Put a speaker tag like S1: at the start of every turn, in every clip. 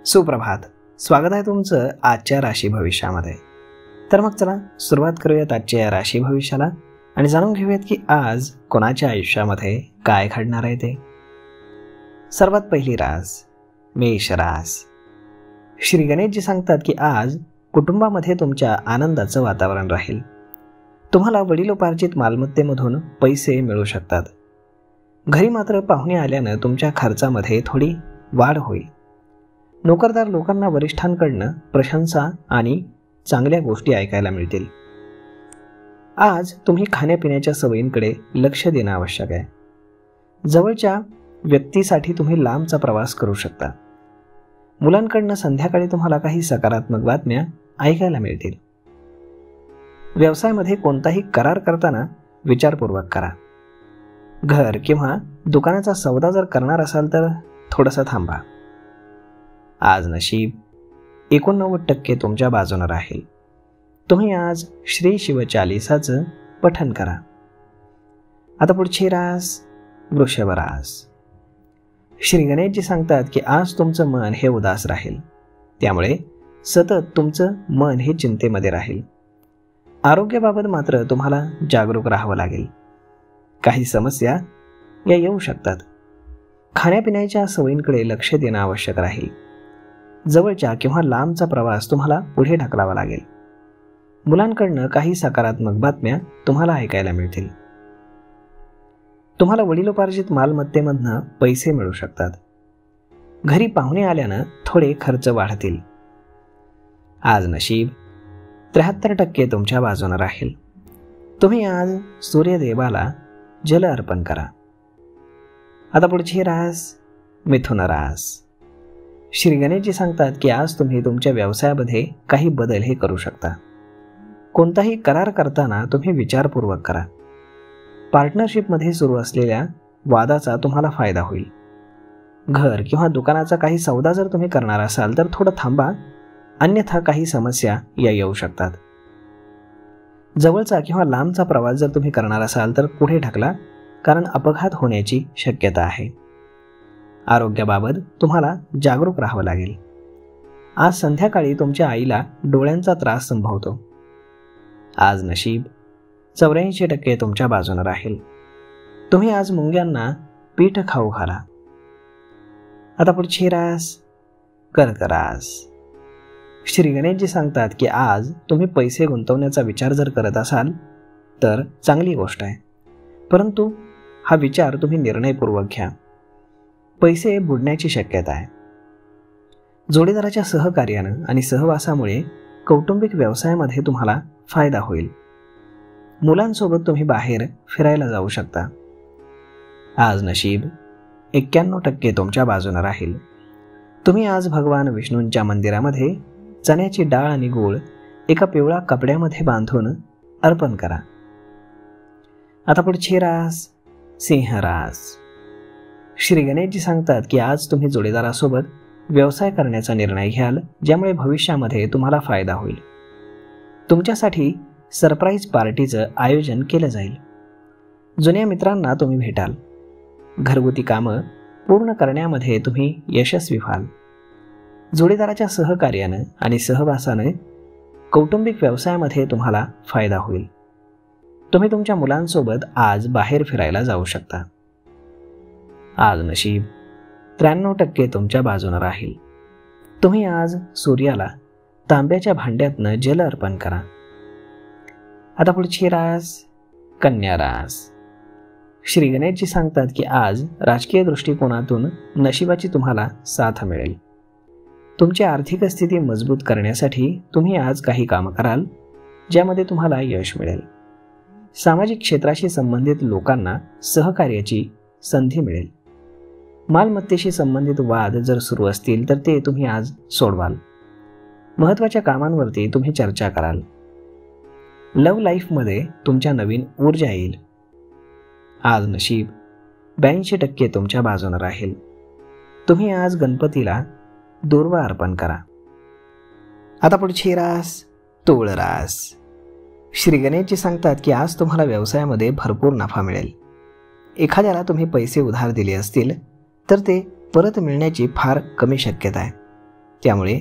S1: सुप्रभात. स्वागत आहे तुमचं आजच्या राशी भविष्यामध्ये. तर मग चला सुरुवात करूयात आजच्या या राशी भविष्याला आणि जाणून घेऊयात की आज कोणाच्या आयुष्यामध्ये काय घडणार आहे ते. सर्वात पहिली रास मेष रास. श्री गणेशजी सांगतात की आज कुटुंबामध्ये तुमच्या आनंदाचं वातावरण राहील. तुम्हाला वडिलोपार्जित मालमत्तेमधून पैसे मिळू शकतात. घरी मात्र पाहुणे आल्यानं तुमच्या खर्चामध्ये थोडी वाढ होईल. नोकरदार लोकांना वरिष्ठांकडनं प्रशंसा आणि चांगल्या गोष्टी ऐकायला मिळतील. आज तुम्ही खाण्यापिण्याच्या सवयींकडे लक्ष देणं आवश्यक आहे. जवळच्या व्यक्तीसाठी तुम्ही लांबचा प्रवास करू शकता. मुलांकडनं संध्याकाळी तुम्हाला काही सकारात्मक बातम्या ऐकायला मिळतील. व्यवसायामध्ये कोणताही करार करताना विचारपूर्वक करा. घर किंवा दुकानाचा सौदा जर करणार असाल तर थोडंसं थांबा. आज नशीब 89% तुमच्या बाजूनं राहील. तुम्ही आज श्री शिवचालीसाचं पठण करा. आता पुढची रास वृषभ रास. श्री गणेशजी सांगतात की आज तुमचं मन हे उदास राहील. त्यामुळे सतत तुमचं मन हे चिंतेमध्ये राहील. आरोग्याबाबत मात्र तुम्हाला जागरूक राहावं लागेल. काही समस्या या येऊ शकतात. खाण्यापिण्याच्या सवयींकडे लक्ष देणं आवश्यक राहील. जवळच्या किंवा लांबचा प्रवास तुम्हाला पुढे ढकलावा लागेल. मुलांकडनं काही सकारात्मक बातम्या तुम्हाला ऐकायला मिळतील. तुम्हाला वडिलोपार्जित मालमत्तेमधनं पैसे मिळू शकतात. घरी पाहुणे आल्यानं थोडे खर्च वाढतील. आज नशीब 73% तुमच्या बाजूनं राहील. तुम्ही आज सूर्यदेवाला जल अर्पण करा. आता पुढची रास मिथुन रास. श्री गणेशजी सांगतात की आज तुम्ही तुमच्या व्यवसायामध्ये काही बदल हे करू शकता. कोणताही करार करताना तुम्ही विचारपूर्वक करा. पार्टनरशिपमध्ये सुरू असलेल्या वादाचा तुम्हाला फायदा होईल. घर किंवा दुकानाचा काही सौदा जर तुम्ही करणार असाल तर थोडं थांबा, अन्यथा काही समस्या या येऊ शकतात. जवळचा किंवा लांबचा प्रवास जर तुम्ही करणार असाल तर पुढे ढकला, कारण अपघात होण्याची शक्यता आहे. आरोग्याबाबत तुम्हाला जागरूक राहावं लागेल. आज संध्याकाळी तुमच्या आईला डोळ्यांचा त्रास संभवतो. आज नशीब 84% तुमच्या बाजूनं राहील. तुम्ही आज मुंग्यांना पीठ खाऊ घाला. आता पुढची रास कर्क रास. श्री गणेशजी सांगतात की आज तुम्ही पैसे गुंतवण्याचा विचार जर करत असाल तर चांगली गोष्ट आहे, परंतु हा विचार तुम्ही निर्णयपूर्वक घ्या. पैसे बुडण्याची शक्यता आहे. जोडीदाराच्या सहकार्यानं आणि सहवासामुळे कौटुंबिक व्यवसायामध्ये तुम्हाला फायदा होईल. मुलांसोबत तुम्ही बाहेर फिरायला जाऊ शकता. आज नशीब 91% तुमच्या बाजूनं राहील. तुम्ही आज भगवान विष्णूंच्या मंदिरामध्ये चण्याची डाळ आणि गूळ एका पिवळ्या कपड्यामध्ये बांधून अर्पण करा. आता पुढची रास सिंह रास. श्री गणेशजी सांगतात की आज तुम्ही जोडीदारासोबत व्यवसाय करण्याचा निर्णय घ्याल, ज्यामुळे भविष्यामध्ये तुम्हाला फायदा होईल. तुमच्यासाठी सरप्राईज पार्टीचं आयोजन केलं जाईल. जुन्या मित्रांना तुम्ही भेटाल. घरगुती कामं पूर्ण करण्यामध्ये तुम्ही यशस्वी व्हाल. जोडीदाराच्या सहकार्यानं आणि सहवासानं कौटुंबिक व्यवसायामध्ये तुम्हाला फायदा होईल. तुम्ही तुमच्या मुलांसोबत आज बाहेर फिरायला जाऊ शकता. आज नशीब 93% तुमच्या बाजूनं राहील. तुम्ही आज सूर्याला तांब्याच्या भांड्यातनं जल अर्पण करा. आता पुढची रास कन्या रास. श्री गणेशजी सांगतात की आज राजकीय दृष्टिकोनातून नशिबाची तुम्हाला साथ मिळेल. तुमची आर्थिक स्थिती मजबूत करण्यासाठी तुम्ही आज काही कामं कराल, ज्यामध्ये तुम्हाला यश मिळेल. सामाजिक क्षेत्राशी संबंधित लोकांना सहकार्याची संधी मिळेल. मालमत्तेशी संबंधित वाद जर सुरू असतील तर ते तुम्ही आज सोडवाल. महत्त्वाच्या कामांवरती तुम्ही चर्चा कराल. लव्ह लाईफमध्ये तुमच्या नवीन ऊर्जा येईल. आज नशीब 82% तुमच्या बाजूनं राहील. तुम्ही आज गणपतीला दूर्वा अर्पण करा. आता पुढची रास तुळ रास. श्री गणेशजी सांगतात की आज तुम्हाला व्यवसायामध्ये भरपूर नफा मिळेल. एखाद्याला तुम्ही पैसे उधार दिले असतील तर ते परत मिळण्याची फार कमी शक्यता आहे. त्यामुळे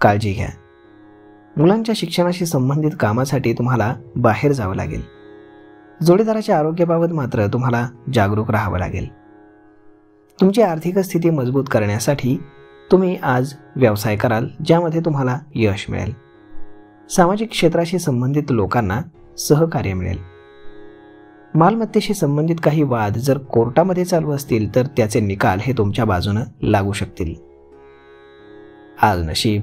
S1: काळजी घ्या. मुलांच्या शिक्षणाशी संबंधित कामासाठी तुम्हाला बाहेर जावं लागेल. जोडीदाराच्या आरोग्याबाबत मात्र तुम्हाला जागरूक राहावं लागेल. तुमची आर्थिक स्थिती मजबूत करण्यासाठी तुम्ही आज व्यवसाय कराल ज्यामध्ये तुम्हाला यश मिळेल. सामाजिक क्षेत्राशी संबंधित लोकांना सहकार्य मिळेल. मालमत्तेशी संबंधित काही वाद जर कोर्टामध्ये चालू असतील तर त्याचे निकाल हे तुमच्या बाजूने लागू शकतील. आज नशीब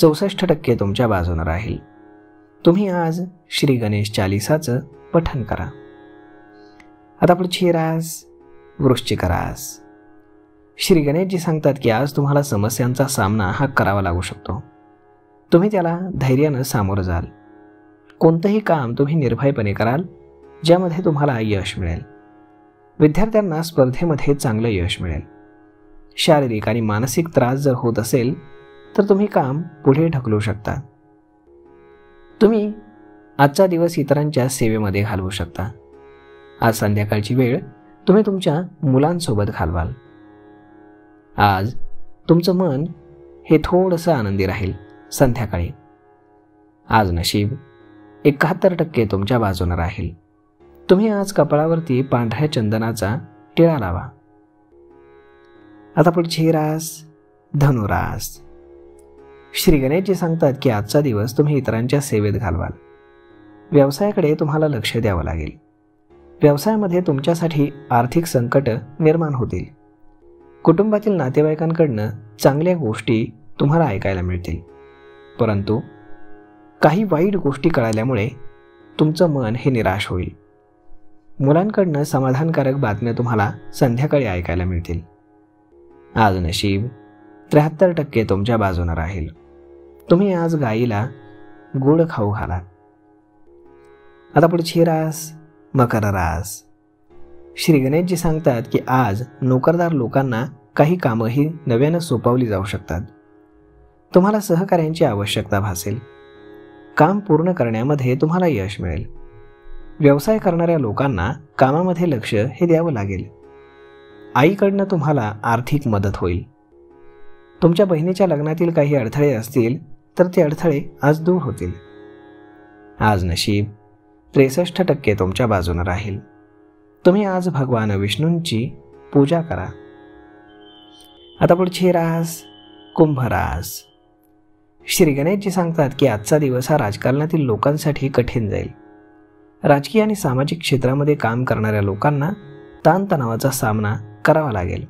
S1: 64% तुमच्या बाजूने राहील. तुम्ही आज श्री गणेश चालीसाचं पठण करा. आता पुढची रास वृश्चिक रास. श्री गणेशजी सांगतात की आज तुम्हाला समस्यांचा सामना हा करावा लागू शकतो. तुम्ही त्याला धैर्यानं सामोरं जाल. कोणतंही काम तुम्ही निर्भयपणे कराल ज्यामध्ये तुम्हाला यश मिळेल. विद्यार्थ्यांना स्पर्धेमध्ये चांगलं यश मिळेल. शारीरिक आणि मानसिक त्रास जर होत असेल तर तुम्ही काम पुढे ढकलू शकता. तुम्ही आजचा दिवस इतरांच्या सेवेमध्ये घालवू शकता. आज संध्याकाळची वेळ तुम्ही तुमच्या मुलांसोबत घालवाल. आज तुमचं मन हे थोडंसं आनंदी राहील. संध्याकाळी आज नशीब 71% तुमच्या बाजूने राहील. तुम्ही आज कपाळावरती पांढऱ्या चंदनाचा टिळा लावा. आता पुढची रास धनुरास. श्री गणेशजी सांगतात की आजचा दिवस तुम्ही इतरांच्या सेवेत घालवाल. व्यवसायाकडे तुम्हाला लक्ष द्यावं लागेल. व्यवसायामध्ये तुमच्यासाठी आर्थिक संकट निर्माण होतील. कुटुंबातील नातेवाईकांकडनं चांगल्या गोष्टी तुम्हाला ऐकायला मिळतील. परंतु काही वाईट गोष्टी कळाल्यामुळे तुमचं मन हे निराश होईल. मुलांकडनं समाधानकारक बातम्या तुम्हाला संध्याकाळी ऐकायला मिळतील. आज नशीब 73% तुमच्या बाजूने राहील. तुम्ही आज गाईला गोड खाऊ घाला. आता पुढची रास मकर रास. श्री गणेशजी सांगतात की आज नोकरदार लोकांना काही कामंही नव्यानं सोपवली जाऊ शकतात. तुम्हाला सहकार्यांची आवश्यकता भासेल. काम पूर्ण करण्यामध्ये तुम्हाला यश मिळेल. व्यवसाय करणाऱ्या लोकांना कामामध्ये लक्ष हे द्यावं लागेल. आईकडनं तुम्हाला आर्थिक मदत होईल. तुमच्या बहिणीच्या लग्नातील काही अडथळे असतील तर ते अडथळे आज दूर होतील. आज नशीब 63% तुमच्या बाजूने राहील. तुम्ही आज भगवान विष्णूंची पूजा करा. आता पुढची रास कुंभ रास. श्री गणेशजी सांगतात की आजचा दिवस हा राजकारणातील लोकांसाठी कठीण जाईल. राजकीय आणि सामाजिक क्षेत्रामध्ये काम करणाऱ्या लोकांना ताणतणावाचा सामना करावा लागेल.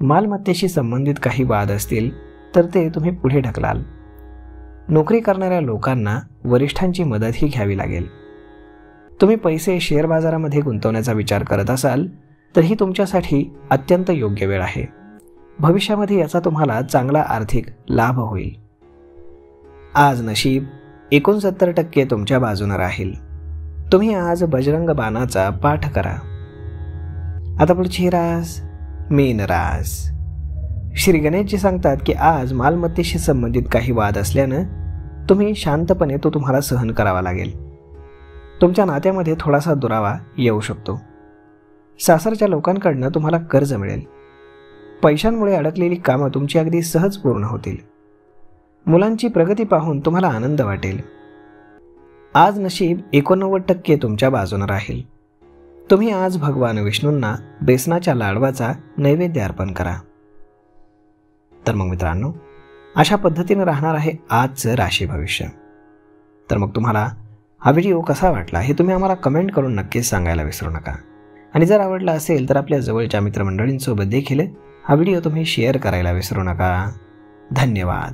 S1: मालमत्तेशी संबंधित काही वाद असतील तर ते तुम्ही पुढे ढकलाल. नोकरी करणाऱ्या लोकांना वरिष्ठांची मदतही घ्यावी लागेल. तुम्ही पैसे शेअर बाजारामध्ये गुंतवण्याचा विचार करत असाल तर ही तुमच्यासाठी अत्यंत योग्य वेळ आहे. भविष्यामध्ये याचा तुम्हाला चांगला आर्थिक लाभ होईल. आज नशीब 69% तुमच्या बाजूने राहील. तुम्ही आज बजरंग बाणाचा पाठ करा. आता पुढची रास मीन रास. श्री गणेशजी सांगतात की आज मालमत्तेशी संबंधित काही वाद असल्यानं तुम्ही शांतपणे तो तुम्हाला सहन करावा लागेल. तुमच्या नात्यामध्ये थोडासा दुरावा येऊ शकतो. सासरच्या लोकांकडनं तुम्हाला कर्ज मिळेल. पैशांमुळे अडकलेली कामं तुमची अगदी सहज पूर्ण होतील. मुलांची प्रगती पाहून तुम्हाला आनंद वाटेल. आज नशीब 89% तुमच्या बाजूने राहील. तुम्ही आज भगवान विष्णूंना बेसनाच्या लाडवाचा नैवेद्य अर्पण करा. तर मग मित्रांनो, अशा पद्धतीने राहणार आहे आजचं राशी भविष्य. तर मग तुम्हाला हा व्हिडिओ कसा वाटला हे तुम्ही आम्हाला कमेंट करून नक्कीच सांगायला विसरू नका. आणि जर आवडला असेल तर आपल्या जवळच्या मित्रमंडळींसोबत देखील हा व्हिडिओ तुम्ही शेअर करायला विसरू नका. धन्यवाद.